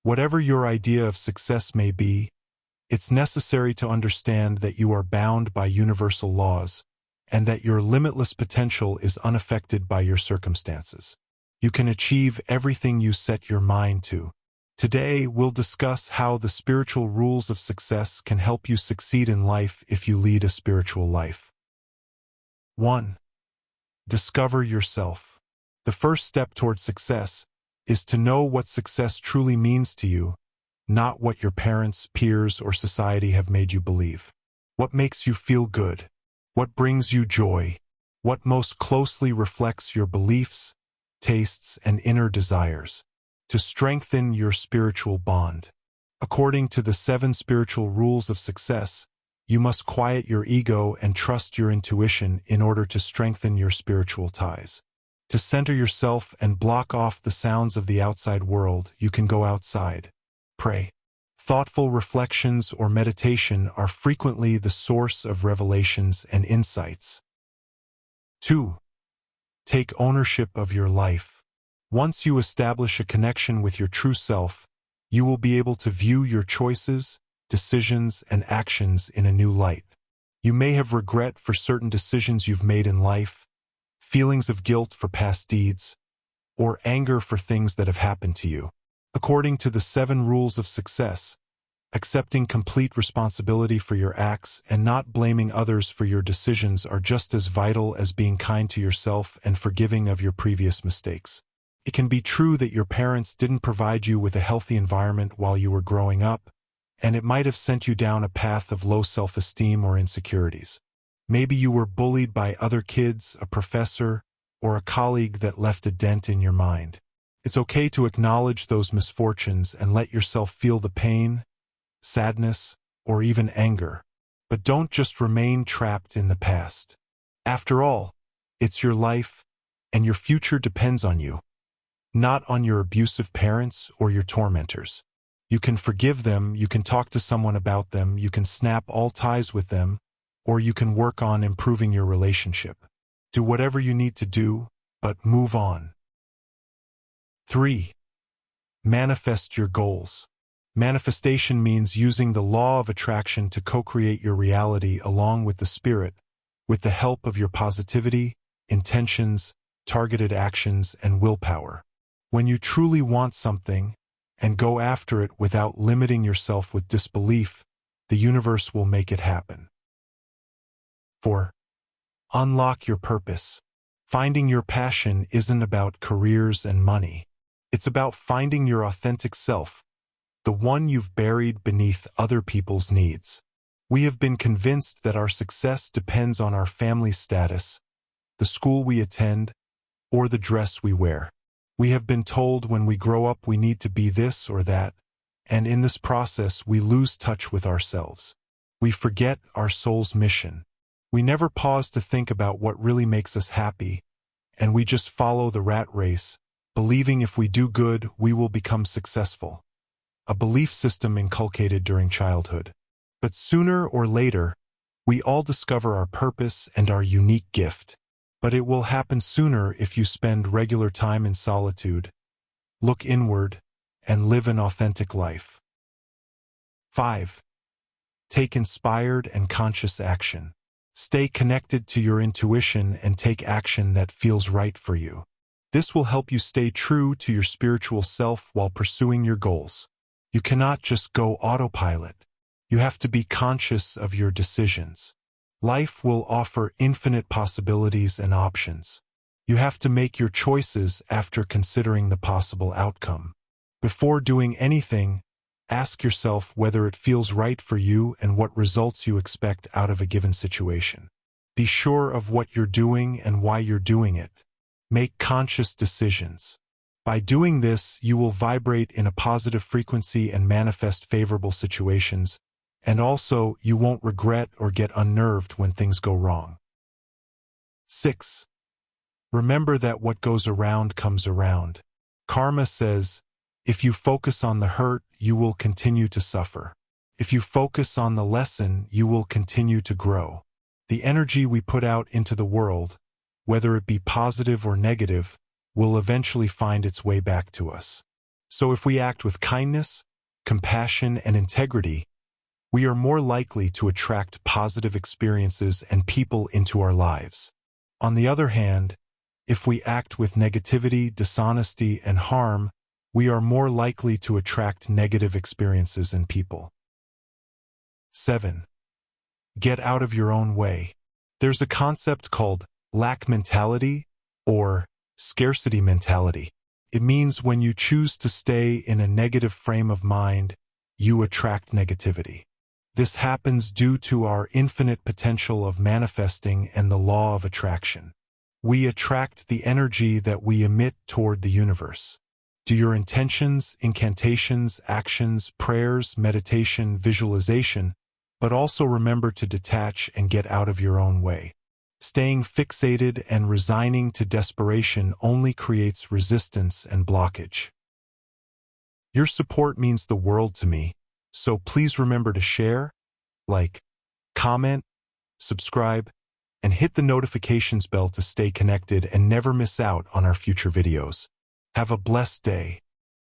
Whatever your idea of success may be, it's necessary to understand that you are bound by universal laws and that your limitless potential is unaffected by your circumstances. You can achieve everything you set your mind to. Today, we'll discuss how the spiritual rules of success can help you succeed in life if you lead a spiritual life. 1. Discover yourself. The first step toward success is to know what success truly means to you, not what your parents, peers, or society have made you believe. What makes you feel good? What brings you joy? What most closely reflects your beliefs, tastes, and inner desires? To strengthen your spiritual bond. According to the 7 spiritual rules of success, you must quiet your ego and trust your intuition in order to strengthen your spiritual ties. To center yourself and block off the sounds of the outside world, you can go outside. Pray. Thoughtful reflections or meditation are frequently the source of revelations and insights. 2. Take ownership of your life. Once you establish a connection with your true self, you will be able to view your choices, decisions, and actions in a new light. You may have regret for certain decisions you've made in life, feelings of guilt for past deeds, or anger for things that have happened to you. According to the 7 rules of success, accepting complete responsibility for your acts and not blaming others for your decisions are just as vital as being kind to yourself and forgiving of your previous mistakes. It can be true that your parents didn't provide you with a healthy environment while you were growing up, and it might have sent you down a path of low self-esteem or insecurities. Maybe you were bullied by other kids, a professor, or a colleague that left a dent in your mind. It's okay to acknowledge those misfortunes and let yourself feel the pain, sadness, or even anger. But don't just remain trapped in the past. After all, it's your life, and your future depends on you, not on your abusive parents or your tormentors. You can forgive them, you can talk to someone about them, you can snap all ties with them, or you can work on improving your relationship. Do whatever you need to do, but move on. 3. Manifest your goals. Manifestation means using the law of attraction to co-create your reality along with the spirit, with the help of your positivity, intentions, targeted actions, and willpower. When you truly want something and go after it without limiting yourself with disbelief, the universe will make it happen. 4. Unlock your purpose. Finding your passion isn't about careers and money. It's about finding your authentic self, the one you've buried beneath other people's needs. We have been convinced that our success depends on our family status, the school we attend, or the dress we wear. We have been told when we grow up we need to be this or that, and in this process we lose touch with ourselves. We forget our soul's mission. We never pause to think about what really makes us happy, and we just follow the rat race, believing if we do good, we will become successful. A belief system inculcated during childhood. But sooner or later, we all discover our purpose and our unique gift. But it will happen sooner if you spend regular time in solitude, look inward, and live an authentic life. 5. Take inspired and conscious action. Stay connected to your intuition and take action that feels right for you. This will help you stay true to your spiritual self while pursuing your goals. You cannot just go autopilot. You have to be conscious of your decisions. Life will offer infinite possibilities and options. You have to make your choices after considering the possible outcome. Before doing anything, ask yourself whether it feels right for you and what results you expect out of a given situation. Be sure of what you're doing and why you're doing it. Make conscious decisions. By doing this, you will vibrate in a positive frequency and manifest favorable situations, and also you won't regret or get unnerved when things go wrong. 6. Remember that what goes around comes around. Karma says, if you focus on the hurt, you will continue to suffer. If you focus on the lesson, you will continue to grow. The energy we put out into the world, whether it be positive or negative, will eventually find its way back to us. So if we act with kindness, compassion, and integrity, we are more likely to attract positive experiences and people into our lives. On the other hand, if we act with negativity, dishonesty, and harm, we are more likely to attract negative experiences and people. 7. Get out of your own way. There's a concept called lack mentality or scarcity mentality. It means when you choose to stay in a negative frame of mind, you attract negativity. This happens due to our infinite potential of manifesting and the law of attraction. We attract the energy that we emit toward the universe. Do your intentions, incantations, actions, prayers, meditation, visualization, but also remember to detach and get out of your own way. Staying fixated and resigning to desperation only creates resistance and blockage. Your support means the world to me, so please remember to share, like, comment, subscribe, and hit the notifications bell to stay connected and never miss out on our future videos. Have a blessed day.